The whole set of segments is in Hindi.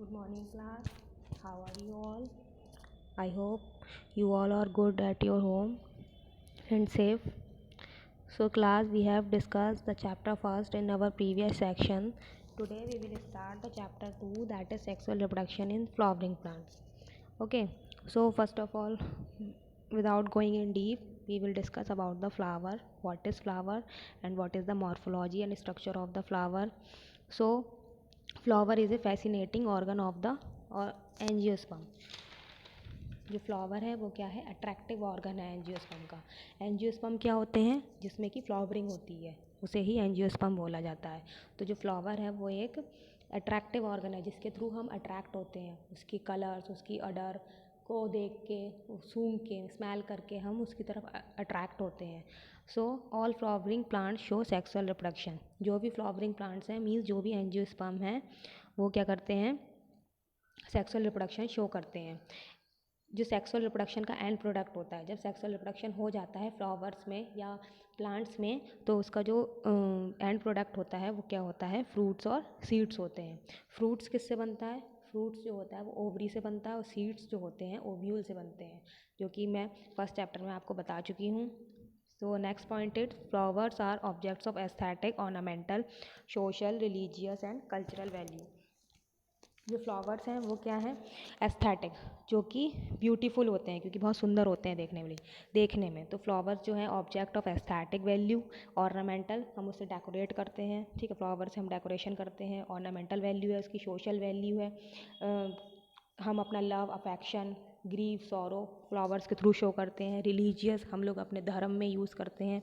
Good morning, class. How are you all? I hope you all are good at your home and safe. So, class, we have discussed the chapter first in our previous section. Today, we will start the chapter 2, that is sexual reproduction in flowering plants. Okay, so first of all, without going in deep, we will discuss about the flower, what is flower, and what is the morphology and structure of the flower. So, flower is a fascinating organ of the angiosperm. जो फ्लावर है वो क्या है, अट्रैक्टिव ऑर्गन है एंजियोस्पर्म का. एंजियोस्पर्म क्या होते हैं, जिसमें कि फ्लावरिंग होती है, उसे ही एंजियोस्पर्म बोला जाता है. तो जो फ्लावर है वो एक अट्रैक्टिव ऑर्गन है जिसके थ्रू हम अट्रैक्ट होते हैं. उसकी कलर्स, उसकी अडर को देख के, सूंघ के, स्मेल करके हम उसकी तरफ अट्रैक्ट होते हैं. So all flowering plants show sexual reproduction. जो भी फ्लावरिंग प्लांट्स हैं मीन्स जो भी एंजियोस्पर्म हैं वो क्या करते हैं, सेक्सुअल रिप्रोडक्शन शो करते हैं. जो सेक्सुअल रिप्रोडक्शन का एंड प्रोडक्ट होता है, जब सेक्सुअल रिप्रोडक्शन हो जाता है फ्लावर्स में या प्लांट्स में, तो उसका जो एंड प्रोडक्ट होता है वो क्या होता है, फ्रूट्स और सीड्स होते हैं. फ्रूट्स किससे बनता है, फ्रूट्स जो होता है वो ओवरी से बनता है और सीड्स जो होते हैं ओव्यूल से बनते हैं, जो कि मैं फर्स्ट चैप्टर में आपको बता चुकी हूँ. So next point it, flowers are objects of aesthetic, ornamental, social, religious and cultural value. जो फ्लावर्स हैं वो क्या है, एस्थेटिक, जो कि ब्यूटीफुल होते हैं क्योंकि बहुत सुंदर होते हैं देखने में. तो फ्लावर्स जो है object of aesthetic value, ornamental, हम उसे डेकोरेट करते हैं. ठीक है, फ्लावर से हम डेकोरेशन करते हैं. ऑर्नामेंटल वैल्यू है उसकी, सोशल वैल्यू है, हम अपना love, affection, grief, sorrow flowers के थ्रू शो करते हैं. रिलीजियस, हम लोग अपने धर्म में यूज़ करते हैं.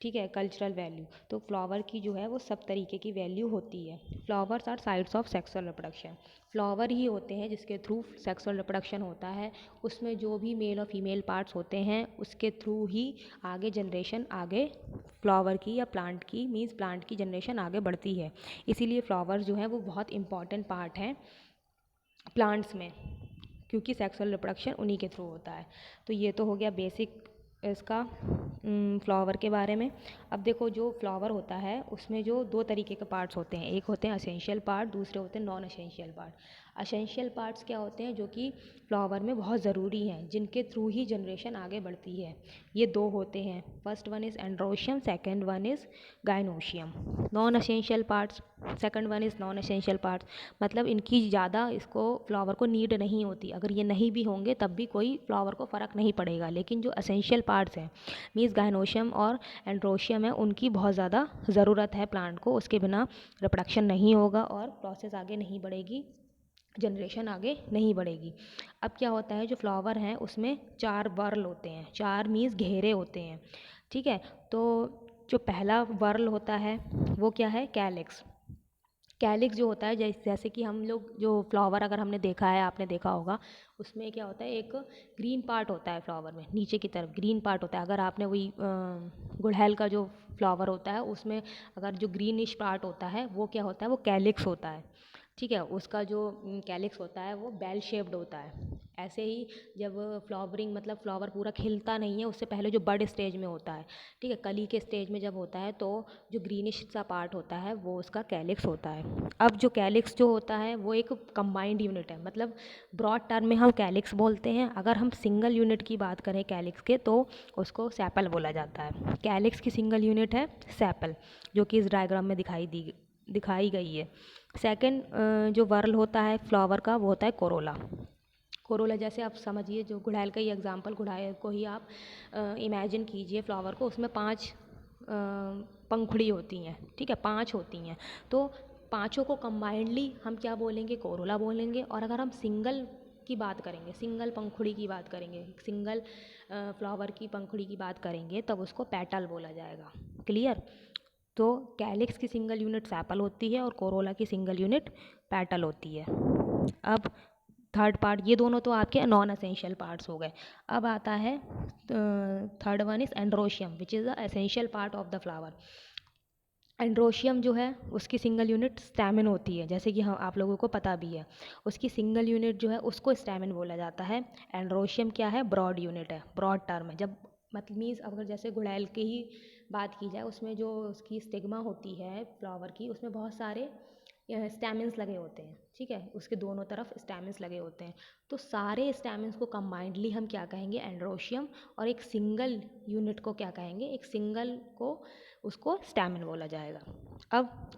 ठीक है, कल्चरल वैल्यू, तो फ्लावर की जो है वो सब तरीके की वैल्यू होती है. Flowers are sites of sexual reproduction. Flower ही होते हैं जिसके थ्रू सेक्सुअल रिप्रोडक्शन होता है. उसमें जो भी मेल और फीमेल पार्ट्स होते हैं उसके थ्रू ही आगे जनरेशन, आगे फ्लावर की या प्लांट की, मीन्स प्लांट की जनरेशन आगे बढ़ती है. इसीलिए फ्लावर्स जो है वो बहुत इंपॉर्टेंट पार्ट हैं प्लांट्स में, क्योंकि सेक्सुअल रिप्रोडक्शन उन्हीं के थ्रू होता है. तो ये तो हो गया बेसिक इसका फ्लावर के बारे में. अब देखो, जो फ्लावर होता है उसमें जो दो तरीके के पार्ट्स होते हैं, एक होते हैं असेंशियल पार्ट, दूसरे होते हैं non essential part. Essential parts क्या होते हैं, जो कि फ्लावर में बहुत ज़रूरी हैं, जिनके थ्रू ही जनरेशन आगे बढ़ती है. ये दो होते हैं, first one is androecium, second one is gynoecium. Non essential parts, second one is non essential parts, मतलब इनकी ज़्यादा इसको फ्लावर को नीड नहीं होती. अगर ये नहीं भी होंगे तब भी कोई फ्लावर को फ़र्क नहीं पड़ेगा. लेकिन जो असेंशियल पार्ट्स हैं मीन्स गाइनोशियम और एंड्रोशियम है, उनकी बहुत ज़्यादा ज़रूरत है प्लांट को. उसके बिना रिप्रोडक्शन नहीं होगा और प्रोसेस आगे नहीं बढ़ेगी, जनरेशन आगे नहीं बढ़ेगी. अब क्या होता है, जो फ्लावर हैं उसमें 4 वर्ल होते हैं. 4 मीन्स घेरे होते हैं. ठीक है, तो जो पहला वर्ल होता है वो क्या है, कैलिक्स. कैलिक्स जो होता है, जैसे कि हम लोग जो फ्लावर अगर हमने देखा है, आपने देखा होगा, उसमें क्या होता है, एक ग्रीन पार्ट होता है फ्लावर में, नीचे की तरफ ग्रीन पार्ट होता है. अगर आपने वही गुड़हल का जो फ्लावर होता है उसमें अगर जो ग्रीनिश पार्ट होता है वो क्या होता है, वो कैलिक्स होता है. ठीक है, उसका जो कैलिक्स होता है वो बेल शेप्ड होता है. ऐसे ही जब फ्लावरिंग, मतलब फ्लावर पूरा खिलता नहीं है, उससे पहले जो बड स्टेज में होता है, ठीक है, कली के स्टेज में जब होता है, तो जो ग्रीनिश सा पार्ट होता है वो उसका कैलिक्स होता है. अब जो कैलिक्स जो होता है वो एक कंबाइंड यूनिट है, मतलब ब्रॉड टर्म में हम कैलिक्स बोलते हैं. अगर हम सिंगल यूनिट की बात करें कैलिक्स के, तो उसको सेपल बोला जाता है. कैलिक्स की सिंगल यूनिट है सेपल, जो कि इस डायग्राम में दिखाई गई है. सेकंड जो वर्ल होता है फ्लावर का वो होता है कोरोला. कोरोला जैसे आप समझिए, जो गुड़हल का ही एग्जांपल, गुड़हल को ही आप इमेजिन कीजिए फ्लावर को, उसमें 5 पंखुड़ी होती हैं. ठीक है, 5 होती हैं, तो पाँचों को कंबाइंडली हम क्या बोलेंगे, कोरोला बोलेंगे. और अगर हम सिंगल की बात करेंगे, सिंगल पंखुड़ी की बात करेंगे, सिंगल फ्लावर की पंखुड़ी की बात करेंगे, तब उसको पेटल बोला जाएगा. क्लियर. तो कैलिक्स की सिंगल यूनिट सेपल होती है और कोरोला की सिंगल यूनिट पेटल होती है. अब थर्ड पार्ट, ये दोनों तो आपके नॉन असेंशियल पार्ट्स हो गए. अब आता है third one is androecium, which is the essential part of the flower. Androecium जो है उसकी सिंगल यूनिट स्टैमिन होती है, जैसे कि हम आप लोगों को पता भी है. उसकी सिंगल यूनिट जो है उसको स्टैमिन बोला जाता है. एंड्रोशियम क्या है, ब्रॉड यूनिट है, ब्रॉड टर्म है. जब मतलब मीन्स अगर जैसे गुड़हल की ही बात की जाए, उसमें जो उसकी स्टिग्मा होती है फ्लावर की, उसमें बहुत सारे स्टैमिन्स लगे होते हैं, ठीक है, उसके दोनों तरफ स्टैमिन्स लगे होते हैं। तो सारे स्टैमिन्स को कंबाइंडली हम क्या कहेंगे, एंड्रोशियम, और एक सिंगल यूनिट को क्या कहेंगे, एक सिंगल को उसको स्टैमिन बोला जाएगा। अब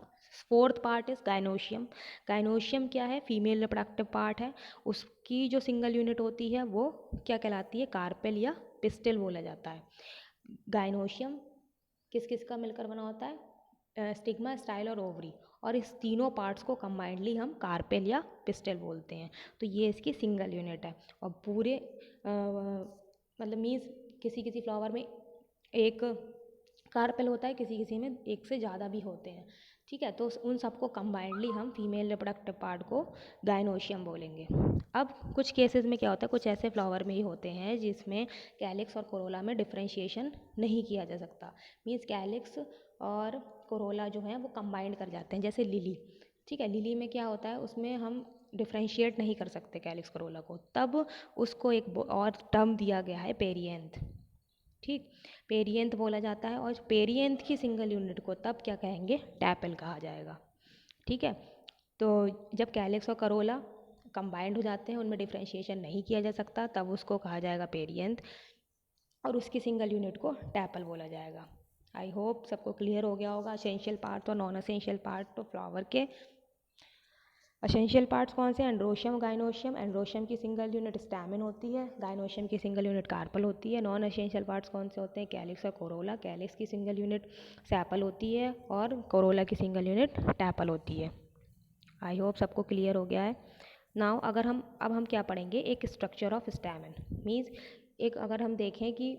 fourth part is gynoecium. Gynoecium क्या है, फीमेल रिप्रोडक्टिव पार्ट है, उसकी जो सिंगल यूनिट होती है वो क्या कहलाती है, कार्पेल या पिस्टिल बोला जाता है। गाइनोशियम किस किस का मिलकर बना होता है, स्टिग्मा, स्टाइल और ओवरी, और इस तीनों पार्ट्स को कंबाइंडली हम कार्पेल या पिस्टल बोलते हैं। तो ये इसकी सिंगल यूनिट है। और पूरे मतलब मीन्स किसी किसी फ्लावर में एक कार्पेल होता है, किसी किसी में एक से ज़्यादा भी होते हैं, ठीक है। तो उन सबको कंबाइंडली हम फीमेल रिप्रोडक्टिव पार्ट को गाइनोशियम बोलेंगे। अब कुछ केसेस में क्या होता है, कुछ ऐसे फ्लावर में ही होते हैं जिसमें कैलिक्स और कोरोला में डिफ्रेंशिएशन नहीं किया जा सकता, मीन्स कैलिक्स और कोरोला जो है वो कंबाइंड कर जाते हैं, जैसे लिली, ठीक है। लिली में क्या होता है, उसमें हम डिफ्रेंशिएट नहीं कर सकते कैलिक्स कोरोला को, तब उसको एक और टर्म दिया गया है, पेरिएंथ, ठीक, पेरिएंथ बोला जाता है। और पेरिएंथ की सिंगल यूनिट को तब क्या कहेंगे, टैपल कहा जाएगा, ठीक है। तो जब कैलिक्स और करोला कंबाइंड हो जाते हैं, उनमें डिफ्रेंशिएशन नहीं किया जा सकता, तब उसको कहा जाएगा पेरिएंथ, और उसकी सिंगल यूनिट को टैपल बोला जाएगा। आई होप सबको क्लियर हो गया होगा असेंशियल पार्ट और नॉन असेंशियल पार्ट तो फ्लावर के। असेंशियल पार्ट्स कौन से, एंड्रोशियम, गाइनोशियम। एंड्रोशियम की सिंगल यूनिट स्टैमिन होती है, गाइनोशियम की सिंगल यूनिट कार्पल होती है। नॉन असेंशियल पार्ट्स कौन से होते हैं, कैलिक्स और कोरोला। कैलिक्स की सिंगल यूनिट सैपल होती है और कोरोला की सिंगल यूनिट टैपल होती है। आई होप सबको क्लियर हो गया है। नाउ अगर हम क्या पढ़ेंगे, एक स्ट्रक्चर ऑफ स्टैमिन, मीन्स एक अगर हम देखें कि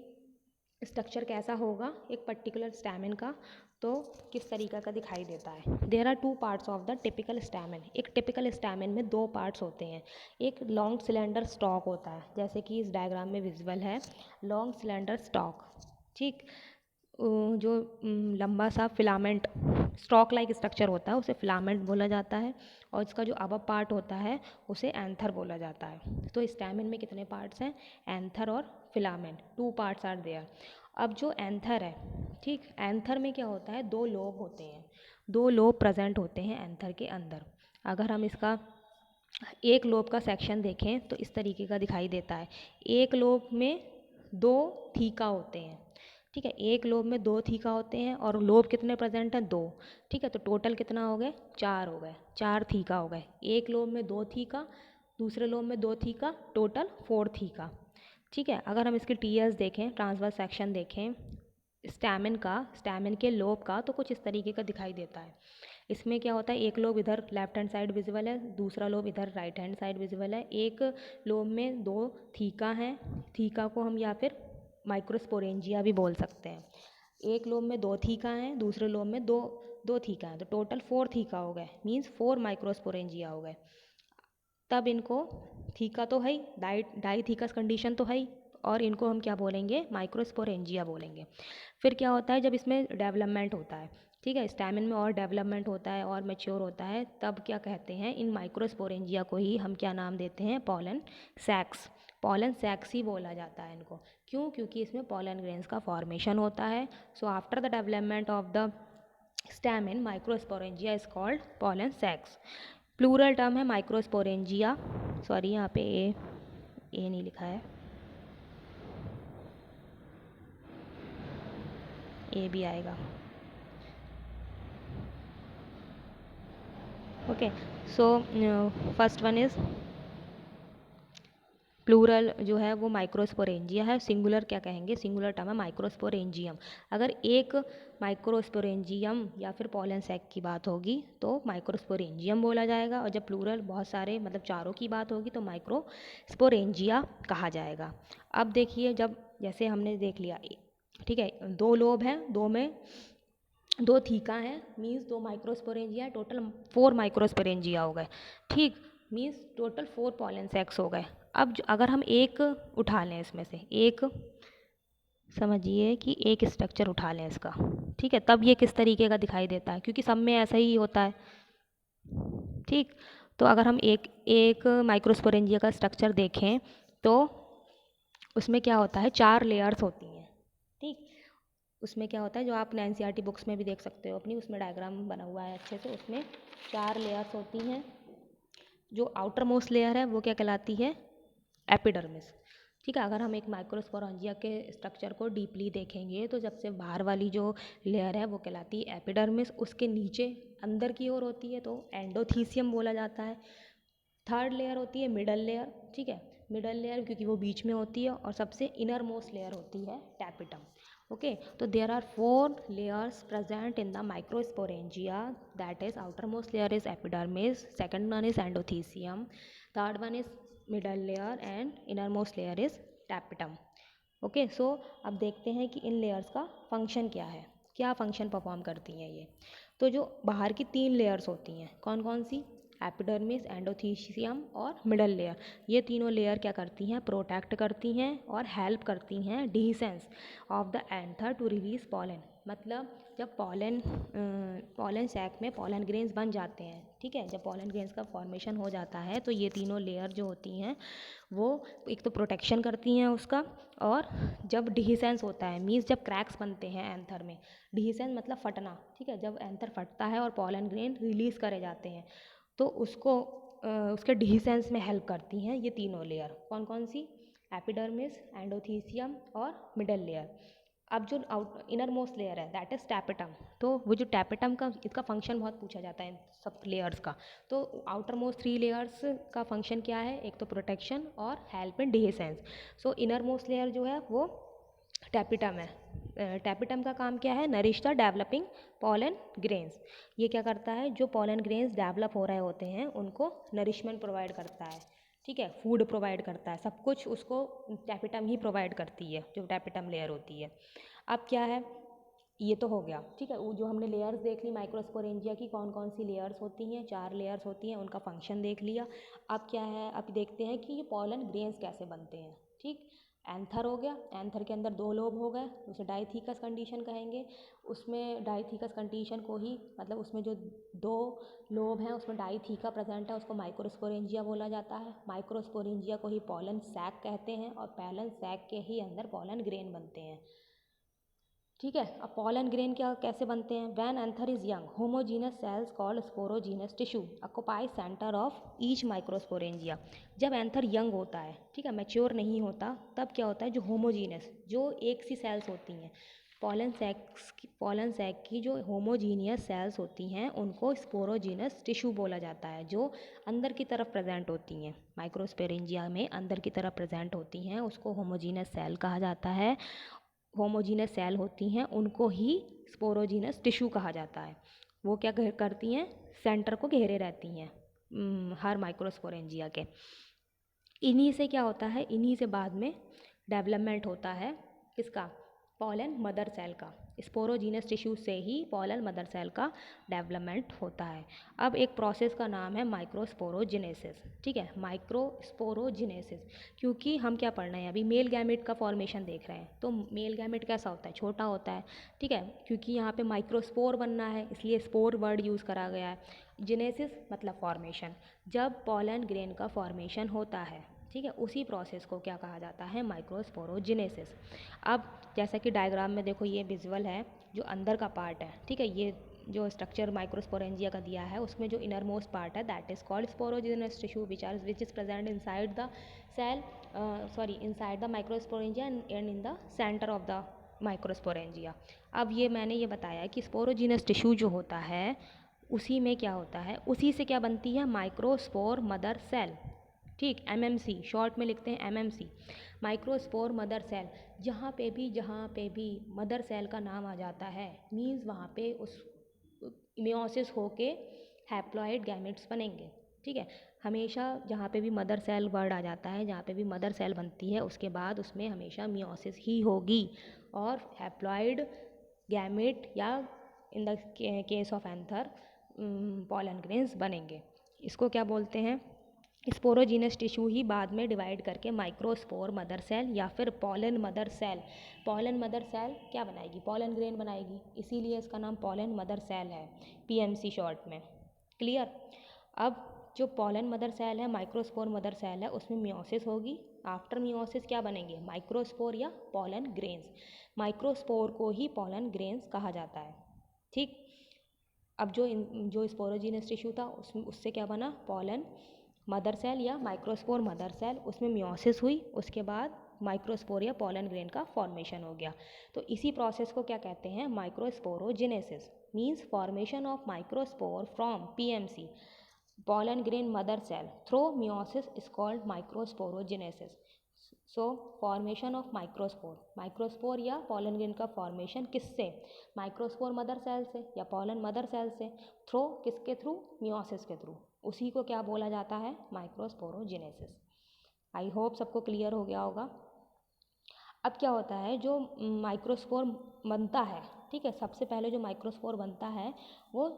स्ट्रक्चर कैसा होगा एक पर्टिकुलर स्टैमिन का, तो किस तरीका का दिखाई देता है। There are two parts of the typical stamen. एक टिपिकल स्टैमिन में दो पार्ट्स होते हैं, एक लॉन्ग सिलेंडर स्टॉक होता है, जैसे कि इस डायग्राम में विजुअल है, लॉन्ग सिलेंडर स्टॉक, ठीक, जो लंबा सा फिलामेंट स्टॉक लाइक स्ट्रक्चर होता है उसे फिलामेंट बोला जाता है, और इसका जो अबव पार्ट होता है उसे एंथर बोला जाता है। तो स्टैमिन में कितने पार्ट्स हैं, एंथर और filament, two parts are there. अब जो एंथर है, ठीक, एंथर में क्या होता है, दो लोब होते हैं, दो लोब प्रेजेंट होते हैं एंथर के अंदर। अगर हम इसका एक लोब का सेक्शन देखें तो इस तरीके का दिखाई देता है। एक लोब में दो थीका होते हैं, ठीक है, एक लोब में दो थीका होते हैं, और लोब कितने प्रेजेंट हैं, दो, ठीक है। तो टोटल कितना हो गए, चार हो गए, चार थीका हो गए। एक लोब में दो थीका, दूसरे लोब में दो थीका, टोटल फोर थीका, ठीक है। अगर हम इसके टीयर्स देखें, ट्रांसवर्स सेक्शन देखें स्टैमिन का, स्टैमिन के लोब का, तो कुछ इस तरीके का दिखाई देता है। इसमें क्या होता है, एक लोब इधर लेफ्ट हैंड साइड विजिबल है, दूसरा लोब इधर राइट हैंड साइड विजिबल है। एक लोब में दो थीका हैं, थीका को हम या फिर माइक्रोस्पोरेंजिया भी बोल सकते हैं। एक लोब में दो थीका हैं, दूसरे लोब में दो दो थीका हैं, तो टोटल फोर थीका हो गए, मीन्स फोर माइक्रोस्पोरेंजिया हो गए। तब इनको थीका तो है ही, डाई थीकस कंडीशन तो है ही, और इनको हम क्या बोलेंगे, माइक्रोस्पोरेंजिया बोलेंगे। फिर क्या होता है, जब इसमें डेवलपमेंट होता है, ठीक है, स्टैमिन में और डेवलपमेंट होता है और मैच्योर होता है, तब क्या कहते हैं, इन माइक्रोस्पोरेंजिया को ही हम क्या नाम देते हैं, पॉलन सैक्स। पॉलन सैक्स ही बोला जाता है इनको, क्यों, क्योंकि इसमें पॉलन ग्रेन्स का फॉर्मेशन होता है। So after the development of the stamen, microsporangia is called pollen sacs. Plural term है माइक्रोस्पोरेंजिया, सॉरी यहाँ पे ए नहीं लिखा है, ए भी आएगा, okay. So first one is plural जो है वो माइक्रोस्पोरेंजिया है, सिंगुलर क्या कहेंगे, सिंगुलर टर्म है माइक्रोस्पोरेंजियम। अगर एक माइक्रोस्पोरेंजियम या फिर पॉलन सैक की बात होगी तो माइक्रोस्पोरेंजियम बोला जाएगा, और जब प्लूरल बहुत सारे मतलब चारों की बात होगी तो माइक्रोस्पोरेंजिया कहा जाएगा। अब देखिए, जब जैसे हमने देख लिया, ठीक है, दो लोब हैं, दो में दो थीका हैं, मीन्स दो माइक्रोस्पोरेंजिया, टोटल फोर माइक्रोस्पोरेंजिया हो गए, ठीक, मीन्स टोटल फोर पॉलन सैक्स हो गए। अब अगर हम एक उठा लें, इसमें से एक समझिए कि एक स्ट्रक्चर उठा लें इसका, ठीक है, तब ये किस तरीके का दिखाई देता है, क्योंकि सब में ऐसा ही होता है, ठीक। तो अगर हम एक एक माइक्रोस्पोरेंजिया का स्ट्रक्चर देखें तो उसमें क्या होता है, चार लेयर्स होती हैं, ठीक। उसमें क्या होता है, जो आप एनसीईआरटी बुक्स में भी देख सकते हो अपनी, उसमें डायग्राम बना हुआ है अच्छे से। उसमें 4 लेयर्स होती हैं। जो आउटर मोस्ट लेयर है वो क्या कहलाती है, एपिडर्मिस। ठीक है, अगर हम एक माइक्रोस्पोरेंजिया के स्ट्रक्चर को डीपली देखेंगे तो सबसे बाहर वाली जो लेयर है वो कहलाती है एपिडर्मिस। उसके नीचे अंदर की ओर होती है तो एंडोथीसियम बोला जाता है। थर्ड लेयर होती है मिडल लेयर। ठीक है, मिडल लेयर क्योंकि वो बीच में होती है। और सबसे इनर मोस्ट लेयर होती है टैपिटम। ओके, तो there are 4 layers present in the microsporangia, that is outermost layer is epidermis, second one is endothelium, third one is middle layer and innermost layer is tapetum. Okay, so अब देखते हैं कि इन लेयर्स का फंक्शन क्या है, क्या फंक्शन परफॉर्म करती हैं ये। तो जो बाहर की 3 लेयर्स होती हैं कौन कौन सी, एपिडर्मिस, एंडोथीसियम और मिडल लेयर, ये तीनों लेयर क्या करती हैं, प्रोटेक्ट करती हैं और हेल्प करती हैं dehiscence of the anther to release pollen. मतलब जब पॉलन सैक में पॉलन ग्रेन्स बन जाते हैं, ठीक है, जब पॉलन ग्रेन्स का फॉर्मेशन हो जाता है तो ये तीनों लेयर जो होती हैं वो एक तो प्रोटेक्शन करती हैं उसका, और जब डिहिसेंस होता है मीन्स जब क्रैक्स बनते हैं एंथर में, डिहिसेंस मतलब फटना, ठीक है, जब एंथर फटता है और पॉलन ग्रेन रिलीज करे जाते हैं तो उसको उसके डिहिसेंस में हेल्प करती हैं ये तीनों लेयर। कौन कौन सी, एपिडर्मिस, एंडोथीसियम और मिडल लेयर। अब जो इनर मोस्ट लेयर है दैट इज टैपेटम। तो वो जो टैपेटम का, इसका फंक्शन बहुत पूछा जाता है इन सब लेयर्स का। तो आउटर मोस्ट 3 लेयर्स का फंक्शन क्या है, एक तो प्रोटेक्शन और help in dehiscence. So innermost layer जो है वो टैपिटम है। टैपिटम का काम क्या है, nourish the developing pollen grains. ये क्या करता है, जो पॉलन ग्रेन्स डेवलप हो रहे होते हैं उनको नरिशमेंट प्रोवाइड करता है। ठीक है, फूड प्रोवाइड करता है, सब कुछ उसको टैपिटम ही प्रोवाइड करती है, जो टैपिटम लेयर होती है। अब क्या है, ये तो हो गया। ठीक है, वो जो हमने लेयर्स देख ली माइक्रोस्पोरेंजिया की, कौन कौन सी लेयर्स होती हैं, 4 लेयर्स होती हैं, उनका फंक्शन देख लिया। अब क्या है, अब देखते हैं कि ये पॉलन ग्रेन्स कैसे बनते हैं। ठीक, एंथर हो गया, एंथर के अंदर 2 लोब हो गए, उसे डाइथीकस कंडीशन कहेंगे। उसमें डाइथीकस कंडीशन को ही, मतलब उसमें जो 2 लोब हैं उसमें डाइथीका प्रेजेंट है, उसको माइक्रोस्पोरेंजिया बोला जाता है। माइक्रोस्पोरेंजिया को ही पॉलन सैक कहते हैं और पॉलन सैक के ही अंदर पॉलन ग्रेन बनते हैं। ठीक है, अब पॉलन ग्रेन क्या कैसे बनते हैं, when anther is young homogeneous cells called sporogenous tissue occupy centre of each microsporangia. जब एंथर यंग होता है, ठीक है, मैच्योर नहीं होता, तब क्या होता है, जो होमोजीनस, जो एक सी सेल्स होती हैं, पॉलन सैक की जो होमोजीनियस सेल्स होती हैं उनको स्पोरोजीनस टिश्यू बोला जाता है, जो अंदर की तरफ प्रेजेंट होती हैं, माइक्रोस्पोरेंजिया में अंदर की तरफ प्रेजेंट होती हैं, उसको होमोजीनस सेल कहा जाता है। होमोजीनस सेल होती हैं उनको ही स्पोरोजीनस टिश्यू कहा जाता है। वो क्या करती हैं, सेंटर को घेरे रहती हैं हर माइक्रोस्पोरेंजिया के। इन्हीं से क्या होता है, इन्हीं से बाद में डेवलपमेंट होता है किसका, पॉलन मदर सेल का। स्पोरोजीनस टिश्यू से ही पॉलन मदर सेल का डेवलपमेंट होता है। अब एक प्रोसेस का नाम है माइक्रोस्पोरोजिनेसिस। ठीक है, माइक्रोस्पोरोजिनेसिस, क्योंकि हम क्या पढ़ रहे हैं अभी, मेल गैमेट का फॉर्मेशन देख रहे हैं। तो मेल गैमेट कैसा होता है, छोटा होता है। ठीक है, क्योंकि यहाँ पे माइक्रोस्पोर बनना है इसलिए स्पोर वर्ड यूज़ करा गया है। जिनेसिस मतलब फॉर्मेशन, जब पॉलन ग्रेन का फॉर्मेशन होता है, ठीक है, उसी प्रोसेस को क्या कहा जाता है, माइक्रोस्पोरोजिनेसिस। अब जैसा कि डायग्राम में देखो ये विजुअल है, जो अंदर का पार्ट है, ठीक है, ये जो स्ट्रक्चर माइक्रोस्पोरेंजिया का दिया है उसमें जो इनर मोस्ट पार्ट है that is called sporogenous tissue which is present inside the cell, inside the microsporangia and in the centre of the microsporangia. अब ये मैंने ये बताया कि स्पोरोजिनस टिश्यू जो होता है उसी में क्या होता है, उसी से क्या बनती है, माइक्रोस्पोर मदर सेल। ठीक, एमएमसी शॉर्ट में लिखते हैं, एमएमसी, माइक्रोस्पोर मदर सेल। जहाँ पे भी मदर सेल का नाम आ जाता है मीन्स वहाँ पे उस मियोसिस होके हैप्लॉइड गैमेट्स बनेंगे। ठीक है, हमेशा जहाँ पे भी मदर सेल वर्ड आ जाता है, जहाँ पे भी मदर सेल बनती है उसके बाद उसमें हमेशा मियोसिस ही होगी और हैप्लॉइड गैमेट या in the case of anther pollen grains बनेंगे। इसको क्या बोलते हैं, स्पोरोजीनस टिश्यू ही बाद में डिवाइड करके माइक्रोस्पोर मदर सेल या फिर pollen mother cell, pollen mother cell क्या बनाएगी, पॉलन ग्रेन बनाएगी, इसीलिए इसका नाम पॉलन मदर सेल है, पीएमसी शॉर्ट में। क्लियर। अब जो पॉलन मदर सेल है, माइक्रोस्पोर मदर सेल है, उसमें मियोसिस होगी। आफ्टर मियोसिस क्या बनेंगे? माइक्रोस्पोर या पॉलन ग्रेन्स। माइक्रोस्पोर को ही पॉलन ग्रेन्स कहा जाता है। ठीक, अब जो स्पोरोजीनस टिश्यू था उससे क्या बना? पॉलन मदर सेल या माइक्रोस्पोर मदर सेल, उसमें मियोसिस हुई, उसके बाद माइक्रोस्पोर या पॉलन ग्रेन का फॉर्मेशन हो गया। तो इसी प्रोसेस को क्या कहते हैं? Microsporogenesis. Means formation of microspore from PMC, pollen grain mother cell, through meiosis is called microsporogenesis. So formation of microspore या पॉलन ग्रेन का फॉर्मेशन किससे? माइक्रोस्पोर मदर सेल से या पॉलन मदर सेल से। थ्रो किसके थ्रू? मियोसिस के थ्रू। उसी को क्या बोला जाता है? माइक्रोस्पोरोजेनेसिस। आई होप सबको क्लियर हो गया होगा। अब क्या होता है, जो माइक्रोस्पोर बनता है, ठीक है, सबसे पहले जो माइक्रोस्पोर बनता है वो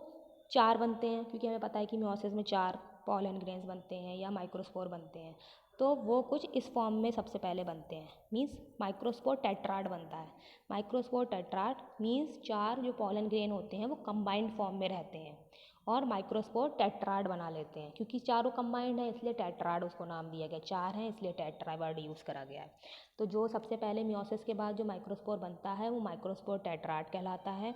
4 बनते हैं, क्योंकि हमें पता है कि मियोसिस में 4 पॉलन ग्रेन्स बनते हैं या माइक्रोस्पोर बनते हैं। तो वो कुछ इस फॉर्म में सबसे पहले बनते हैं, मीन्स माइक्रोस्पोर टेट्राड बनता है। माइक्रोस्पोर टेट्राड मीन्स 4 जो पॉलन ग्रेन होते हैं वो कंबाइंड फॉर्म में रहते हैं और माइक्रोस्पोर टेट्राड बना लेते हैं। क्योंकि चारों कंबाइंड है इसलिए टेट्राड उसको नाम दिया गया, 4 हैं इसलिए टेट्रा वर्ड यूज़ करा गया है। तो जो सबसे पहले मियोसिस के बाद जो माइक्रोस्पोर बनता है वो माइक्रोस्पोर टेट्राड कहलाता है।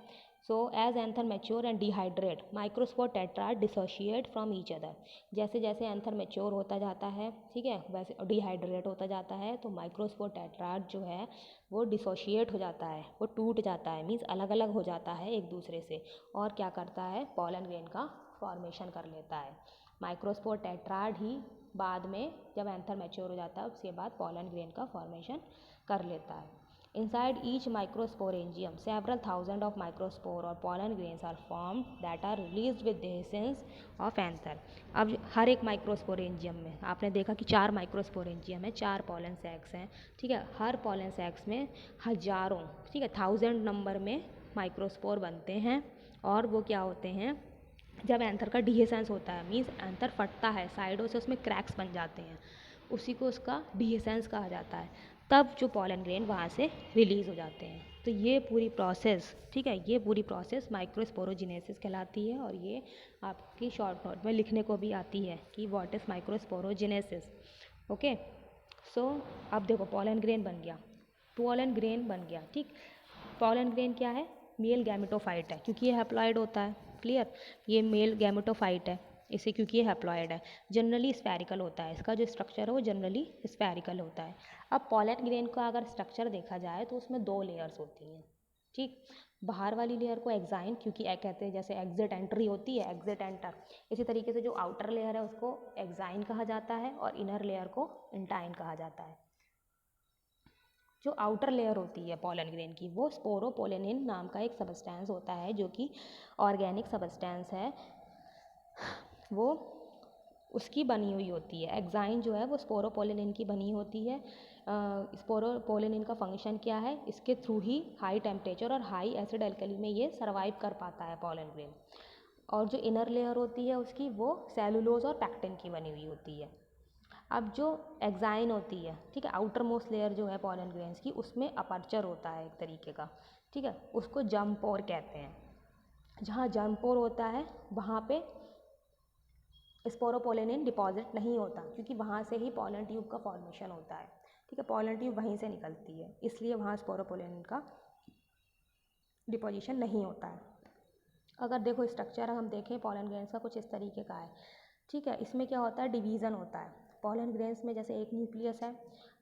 So as anther mature and dehydrate, microspore tetrad dissociate from each other. जैसे जैसे एंथर मैच्योर होता जाता है, ठीक है, वैसे डिहाइड्रेट होता जाता है, तो माइक्रोस्पोर टेट्राड जो है वो डिसोशिएट हो जाता है, वो टूट जाता है, मीन्स अलग अलग हो जाता है एक दूसरे से, और क्या करता है? पॉलन ग्रेन का फॉर्मेशन कर लेता है। माइक्रोस्पोर टेट्राड ही बाद में जब एंथर मैच्योर हो जाता है उसके बाद पॉलन ग्रेन का फॉर्मेशन कर लेता है। Inside each microsporangium, several thousand of microspore or pollen grains are formed that are released with dehiscence of anther. अब हर एक माइक्रोस्पोरेंजियम में आपने देखा कि 4 माइक्रोस्पोरेंजियम है, 4 पॉलन सैक्स हैं, ठीक है। हर पॉलन सैक्स में हजारों, ठीक है, 1000 नंबर में माइक्रोस्पोर बनते हैं और वो क्या होते हैं? जब एंथर का डिहेसेंस होता है, मीन्स एंथर फटता है, साइडों से उसमें क्रैक्स बन जाते हैं, उसी को उसका डिहेसेंस कहा जाता है। तब जो पॉलन ग्रेन वहाँ से रिलीज़ हो जाते हैं। तो ये पूरी प्रोसेस, ठीक है, ये पूरी प्रोसेस माइक्रोस्पोरोजेनेसिस कहलाती है और ये आपकी शॉर्ट नोट में लिखने को भी आती है कि what is microsporogenesis. Okay, so अब देखो पॉलन ग्रेन बन गया, पॉलन ग्रेन बन गया, ठीक। पॉलन ग्रेन क्या है? मेल गैमेटोफाइट है, क्योंकि ये हैप्लॉइड होता है। क्लियर, ये मेल गैमेटोफाइट है इसे, क्योंकि ये हैप्लॉइड है। जनरली स्फेरिकल होता है, इसका जो स्ट्रक्चर है वो जनरली स्फेरिकल होता है। अब पॉलन ग्रेन का अगर स्ट्रक्चर देखा जाए तो उसमें 2 लेयर्स होती हैं, ठीक। बाहर वाली लेयर को एक्साइन, क्योंकि कहते हैं जैसे एग्जिट एंट्री होती है, एग्जिट एंटर, इसी तरीके से जो आउटर लेयर है उसको एक्साइन कहा जाता है और इनर लेयर को इंटाइन कहा जाता है। जो आउटर लेयर होती है पॉलन ग्रेन की वो स्पोरोपोलेनिन नाम का एक सबस्टेंस होता है, जो कि ऑर्गेनिक सबस्टेंस है, वो उसकी बनी हुई होती है। एक्साइन जो है वो स्पोरोपोलेनिन की बनी होती है। स्पोरोपोलेनिन का फंक्शन क्या है? इसके थ्रू ही हाई टेम्परेचर और हाई एसिड एल्कली में ये सर्वाइव कर पाता है पॉलन ग्रेन। और जो इनर लेयर होती है उसकी, वो सेलुलोज और पैक्टिन की बनी हुई होती है। अब जो एक्साइन होती है, ठीक है, आउटर मोस्ट लेयर जो है पॉलन ग्रेन्स की, उसमें अपर्चर होता है एक तरीके का, ठीक है, उसको जर्म पोर कहते हैं। जहाँ जर्म पोर होता है वहाँ पे स्पोरोपोलेनिन डिपॉजिट नहीं होता, क्योंकि वहाँ से ही पॉलन ट्यूब का फॉर्मेशन होता है, ठीक है, पॉलन ट्यूब वहीं से निकलती है, इसलिए वहाँ स्पोरोपोलेनिन का डिपोजिशन नहीं होता है। अगर देखो स्ट्रक्चर हम देखें पॉलन ग्रेन्स का कुछ इस तरीके का है, ठीक है। इसमें क्या होता है? डिवीज़न होता है। पॉलन ग्रेन्स में जैसे एक न्यूक्लियस है,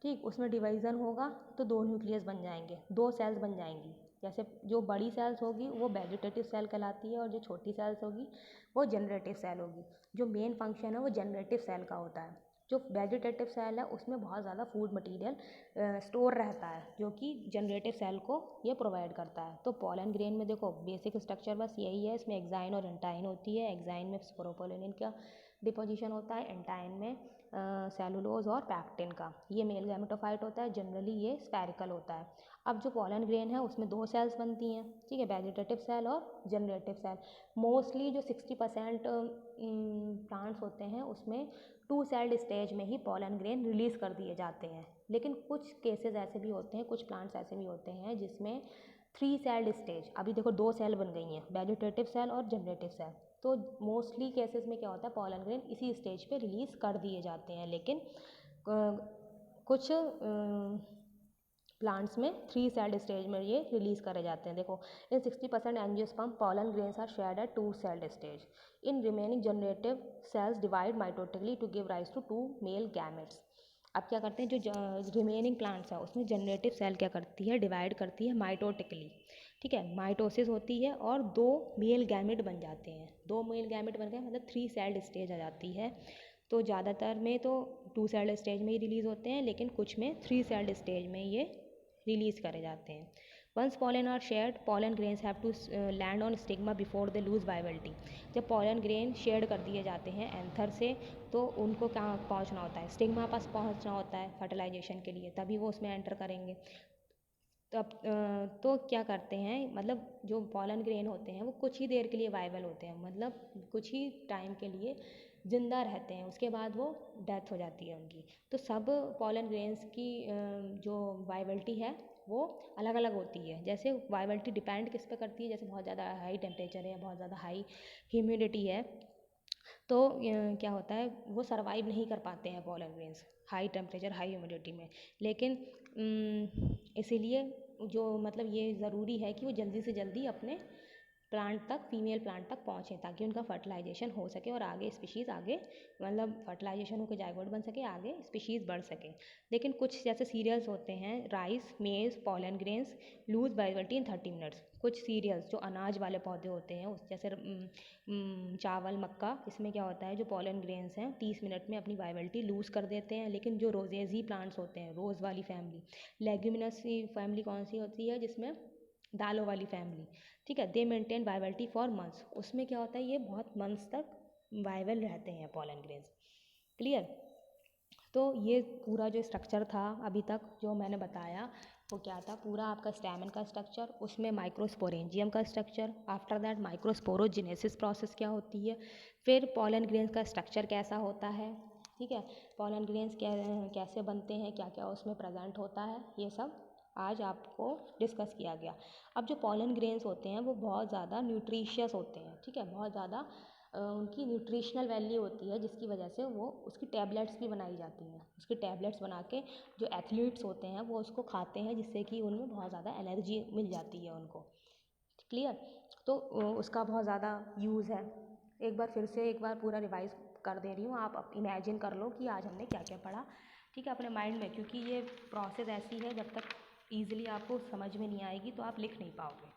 ठीक, उसमें डिवीज़न होगा तो 2 न्यूक्लियस बन जाएंगे, 2 सेल्स बन जाएंगी। जैसे जो बड़ी सेल्स होगी वो वेजिटेटिव सेल कहलाती है और जो छोटी सेल्स होगी वो जनरेटिव सेल होगी। जो मेन फंक्शन है वो जनरेटिव सेल का होता है। जो वेजिटेटिव सेल है उसमें बहुत ज़्यादा फूड मटेरियल स्टोर रहता है, जो कि जनरेटिव सेल को ये प्रोवाइड करता है। तो पॉलन ग्रेन में देखो बेसिक स्ट्रक्चर बस यही है, इसमें एक्साइन और एंटाइन होती है। एक्साइन में स्पोरोपोलेनिन का डिपोजिशन होता है, एंटाइन में सेलुलोज और पैक्टिन का। ये मेल गैमेटोफाइट होता है, जनरली ये स्फेरिकल होता है। अब जो पॉलन ग्रेन है उसमें 2 सेल्स बनती हैं, ठीक है, वेजिटेटिव सेल और जनरेटिव सेल। मोस्टली जो 60% प्लांट्स होते हैं उसमें 2 सेल्ड स्टेज में ही पॉलन ग्रेन रिलीज़ कर दिए जाते हैं। लेकिन कुछ केसेस ऐसे भी होते हैं, कुछ प्लांट्स ऐसे भी होते हैं जिसमें 3 सेल्ड स्टेज, अभी देखो 2 सेल बन गई हैं, वेजिटेटिव सेल और जनरेटिव सेल, तो मोस्टली केसेस में क्या होता है, पॉलन ग्रेन इसी स्टेज पे रिलीज़ कर दिए जाते हैं, लेकिन कुछ प्लांट्स में 3 सेल्ड स्टेज में ये रिलीज़ करे जाते हैं। देखो, in 60% angiosperm pollen grains are shed at 2 celled stage. In remaining generative cells divide mitotically to give rise to 2 male gametes. अब क्या करते हैं, जो रिमेनिंग प्लांट्स है उसमें जनरेटिव सेल क्या करती है, डिवाइड करती है माइटोटिकली, ठीक है, माइटोसिस होती है और 2 मेल गैमेट बन जाते हैं। 2 मेल गैमेट बन गए मतलब 3 सेल्ड स्टेज आ जाती है। तो ज़्यादातर में तो 2 सेल्ड स्टेज में ही रिलीज़ होते हैं, लेकिन कुछ में 3 सेल्ड स्टेज में ये रिलीज़ करे जाते हैं। Once pollen are shed, pollen grains have to land on stigma before they lose viability. जब पॉलन ग्रेन शेयर कर दिए जाते हैं एंथर से, तो उनको कहाँ पहुंचना होता है, स्टिग्मा पास पहुंचना होता है फर्टिलाइजेशन के लिए, तभी वो उसमें एंटर करेंगे। तब तो क्या करते हैं, मतलब जो पॉलन ग्रेन होते हैं वो कुछ ही देर के लिए वाइबल होते हैं, मतलब कुछ ही टाइम के लिए ज़िंदा रहते हैं, उसके बाद वो डेथ हो जाती है उनकी। तो सब पॉलन ग्रेन्स की जो वाइबिलिटी है वो अलग अलग होती है। जैसे वाइबिलिटी डिपेंड किस पे करती है, जैसे बहुत ज़्यादा हाई टेम्परेचर है, बहुत ज़्यादा हाई ह्यूमिडिटी है, तो क्या होता है, वो सर्वाइव नहीं कर पाते हैं pollen grains high temperature high humidity में। लेकिन इसीलिए जो मतलब ये ज़रूरी है कि वो जल्दी से जल्दी अपने प्लांट तक, फीमेल प्लांट तक पहुँचें, ताकि उनका फर्टिलाइजेशन हो सके और आगे स्पीशीज़ आगे मतलब फर्टिलाइजेशन होकर जाइगोट बन सके, आगे स्पीशीज़ बढ़ सके। लेकिन कुछ जैसे सीरियल्स होते हैं, राइस, मेज, पॉलन ग्रेन्स लूज वाइबिलिटी इन 30 मिनट्स। कुछ सीरियल्स जो अनाज वाले पौधे होते हैं, उस जैसे चावल, मक्का, इसमें क्या होता है, जो पॉलन ग्रेन्स हैं 30 मिनट में अपनी वाइबिलिटी लूज़ कर देते हैं। लेकिन जो रोजेजी प्लांट्स होते हैं, रोज़ वाली फैमिली, लेग्यूमिनस फैमिली कौन सी होती है, जिसमें दालों वाली फैमिली, ठीक है, दे मेंटेन वाइबिलिटी फॉर मंथ्स। उसमें क्या होता है, ये बहुत मंथ्स तक वाइबल रहते हैं पॉलन ग्रेन्स। क्लियर? तो ये पूरा जो स्ट्रक्चर था अभी तक जो मैंने बताया वो क्या था, पूरा आपका स्टैमेन का स्ट्रक्चर, उसमें माइक्रोस्पोरेंजियम का structure, after that microsporogenesis process क्या होती है, फिर पॉलन ग्रेन्स का स्ट्रक्चर कैसा होता है, ठीक है, पॉलन ग्रेन्स कैसे बनते हैं, क्या क्या उसमें प्रेजेंट होता है, ये सब आज आपको डिस्कस किया गया। अब जो पॉलन ग्रेन्स होते हैं वो बहुत ज़्यादा न्यूट्रिशियस होते हैं, ठीक है, बहुत ज़्यादा उनकी न्यूट्रिशनल वैल्यू होती है, जिसकी वजह से वो उसकी टैबलेट्स भी बनाई जाती हैं। उसकी टैबलेट्स बना के जो एथलीट्स होते हैं वो उसको खाते हैं, जिससे कि उनमें बहुत ज़्यादा एनर्जी मिल जाती है उनको। क्लियर? तो उसका बहुत ज़्यादा यूज़ है। एक बार पूरा रिवाइज कर दे रही हूँ, आप इमेजिन कर लो कि आज हमने क्या क्या पढ़ा, ठीक है, अपने माइंड में, क्योंकि ये प्रोसेस ऐसी है जब तक ईजिली आपको समझ में नहीं आएगी तो आप लिख नहीं पाओगे।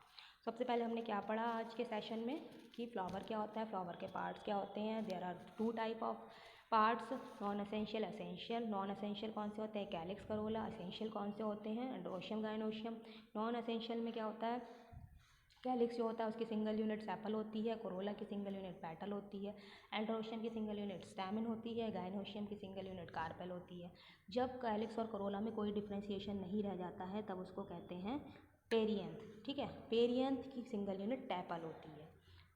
सबसे पहले हमने क्या पढ़ा आज के सेशन में कि फ्लावर क्या होता है, फ्लावर के पार्ट्स क्या होते हैं। There are 2 type of parts, non essential, essential. Non essential कौन से होते हैं, कैलिक्स, करोला। एसेंशियल कौन से होते हैं, एंड्रोशियम, गाइनोशियम। नॉन एसेंशियल में क्या होता है, कैलिक्स जो होता है उसकी सिंगल यूनिट सेपल होती है, कोरोला की सिंगल यूनिट पेटल होती है, एंड्रोशियम की सिंगल यूनिट स्टैमेन होती है, गाइनोशियम की सिंगल यूनिट कार्पेल होती है। जब कैलिक्स और कोरोला में कोई डिफ्रेंशिएशन नहीं रह जाता है तब उसको कहते हैं पेरियंथ, ठीक है, पेरियंथ की सिंगल यूनिट टैपल होती है।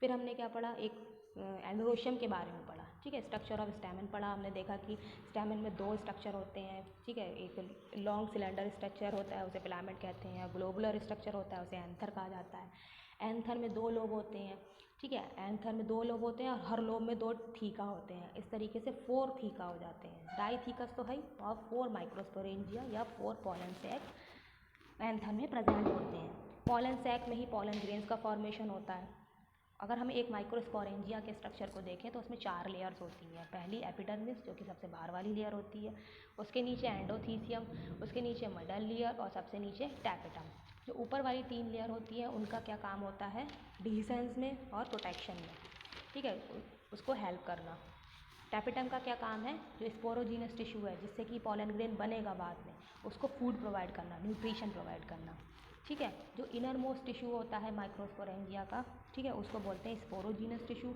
फिर हमने क्या पढ़ा, एक एंड्रोशियम के बारे में पढ़ा, ठीक है, स्ट्रक्चर ऑफ स्टैमेन पढ़ा। हमने देखा कि स्टैमेन में 2 स्ट्रक्चर होते हैं, ठीक है, एक लॉन्ग सिलेंडर स्ट्रक्चर होता है उसे फिलामेंट कहते हैं, ग्लोबुलर स्ट्रक्चर होता है उसे एंथर कहा जाता है। एंथर में 2 लोब होते हैं, ठीक है, एंथर में 2 लोब होते हैं और हर लोब में 2 थीका होते हैं। इस तरीके से 4 थीका हो जाते हैं। डाईथीकस तो है और 4 माइक्रोस्पोरेंजिया या 4 पॉलन सैक एंथर में प्रेजेंट होते हैं। पॉलन सैक में ही पॉलन ग्रेन्स का फॉर्मेशन होता है। अगर हम एक माइक्रोस्पोरेंजिया के स्ट्रक्चर को देखें तो उसमें 4 लेयर्स होती हैं। पहली एपिडर्मिस जो कि सबसे बाहर वाली लेयर होती है, उसके नीचे एंडोथीसियम, उसके नीचे मिडल लेयर और सबसे नीचे टैपेटम। जो ऊपर वाली 3 लेयर होती है उनका क्या काम होता है, डिसेंस में और प्रोटेक्शन में, ठीक है, उसको हेल्प करना। टैपेटम का क्या काम है, जो स्पोरोजीनस टिश्यू है जिससे कि पॉलन ग्रेन बनेगा बाद में, उसको फूड प्रोवाइड करना, न्यूट्रिशन प्रोवाइड करना, ठीक है। जो इनर मोस्ट टिश्यू होता है माइक्रोस्पोरेंजिया का, ठीक है, उसको बोलते हैं स्पोरोजीनस टिश्यू।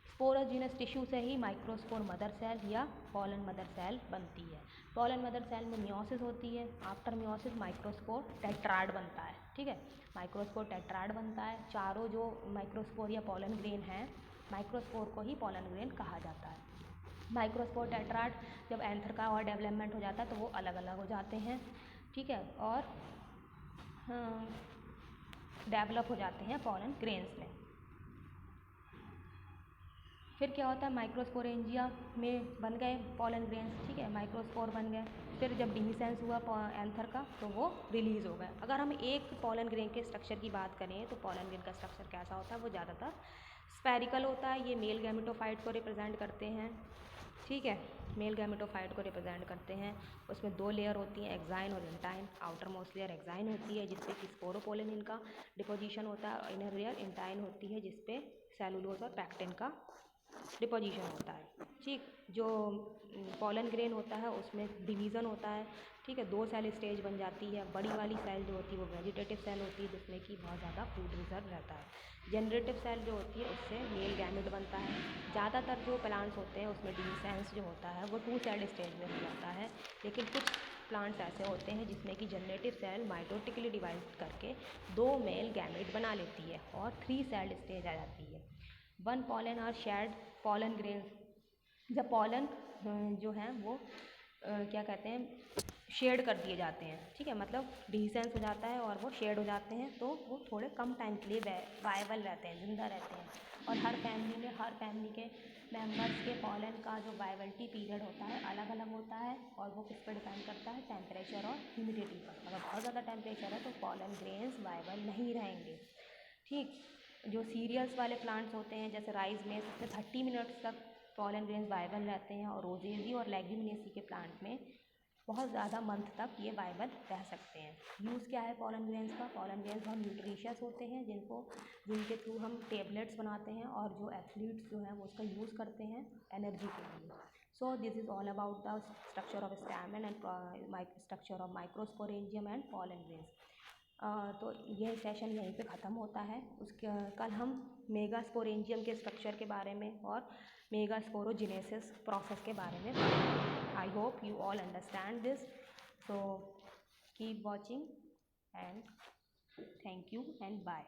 स्पोरोजीनस टिश्यू से ही माइक्रोस्पोर मदर सेल या पॉलन मदर सेल बनती है। पॉलन मदर सेल में मियोसिस होती है, आफ्टर मियोसिस माइक्रोस्पोर टेट्राड बनता है, ठीक है, माइक्रोस्पोर टेट्राड बनता है। चारों जो माइक्रोस्पोर या पॉलन ग्रेन हैं, माइक्रोस्पोर को ही पॉलन ग्रेन कहा जाता है। माइक्रोस्पोर टेट्राड जब एंथर का और डेवलपमेंट हो जाता है तो वो अलग अलग हो जाते हैं, ठीक है, और डेवलप हो जाते हैं पॉलन ग्रेन्स में। फिर क्या होता है, माइक्रोस्पोरेंजिया में बन गए पॉलन ग्रेन्स, ठीक है, माइक्रोस्पोर बन गए। फिर जब डिhiscence हुआ एंथर का तो वो रिलीज़ हो गए। अगर हम एक पॉलन ग्रेन के स्ट्रक्चर की बात करें तो पॉलन ग्रेन का स्ट्रक्चर कैसा होता है, वो ज़्यादातर स्पेरिकल होता है। ये मेल गैमेटोफाइट को रिप्रेजेंट करते हैं, ठीक है, मेल गैमेटोफाइट को रिप्रेजेंट करते हैं। उसमें 2 लेयर होती हैं, एक्साइन और intine. Outer most layer exine होती है जिसपे कि स्पोरोपोलिन इनका डिपोजिशन होता है, और इनर लेयर इंटाइन होती है जिसपे सेलुलोज और पैक्टिन का डिपोजिशन होता है, ठीक। जो पॉलन ग्रेन होता है उसमें डिवीज़न होता है, ठीक है, 2 सेल स्टेज बन जाती है। बड़ी वाली सेल जो होती है वो वेजिटेटिव सेल होती है जिसमें कि बहुत ज़्यादा फूड रिजर्व रहता है। जनरेटिव सेल जो होती है उससे मेल गैमेट बनता है। ज़्यादातर जो प्लांट्स होते हैं उसमें डिhiscence जो होता है वो 2 सेल स्टेज में हो जाता है, लेकिन कुछ प्लांट्स ऐसे होते हैं जिसमें कि जनरेटिव सेल माइटोटिकली डिवाइड करके 2 मेल गैमेट बना लेती है और 3 सेल स्टेज आ जाती है। 1 pollen और शेड पॉलन ग्रेन, जब पॉलन जो है वो क्या कहते हैं, शेड कर दिए जाते हैं, ठीक है, मतलब डिhiscence हो जाता है और वो शेड हो जाते हैं, तो वो थोड़े कम टाइम के लिए वायबल रहते हैं, ज़िंदा रहते हैं। और हर फैमिली के मेंबर्स के पॉलन का जो वायबिलिटी पीरियड होता है अलग अलग होता है, और वो किस पर डिपेंड करता है, टेम्परेचर और ह्यूमिडिटी पर। अगर बहुत ज़्यादा टेम्परेचर है तो पॉलन ग्रेन्स वायबल नहीं रहेंगे, ठीक। जो सीरियल्स वाले प्लांट्स होते हैं जैसे राइस में, उसमें 30 मिनट्स तक पॉलन ग्रेन्स वायबल रहते हैं, और रोजेसी और लेग्यूमिनेसी के प्लांट में बहुत ज़्यादा मंथ तक ये वायबल रह सकते हैं। यूज़ क्या है पॉलन ग्रेन्स का? पॉलन ग्रेन्स बहुत न्यूट्रिशियस होते हैं जिनके थ्रू हम टेबलेट्स बनाते हैं, और जो एथलीट्स जो हैं वो उसका यूज़ करते हैं एनर्जी के लिए। So this is all about the structure of stamen and structure of microsporangium and pollen grains. तो यह सेशन यहीं पे ख़त्म होता है। उसके कल हम मेगास्पोरेंजियम के स्ट्रक्चर के बारे में और मेगास्पोरोजेनेसिस प्रोसेस के बारे में पढ़ेंगे। I hope you all understand this, so keep watching and thank you and bye.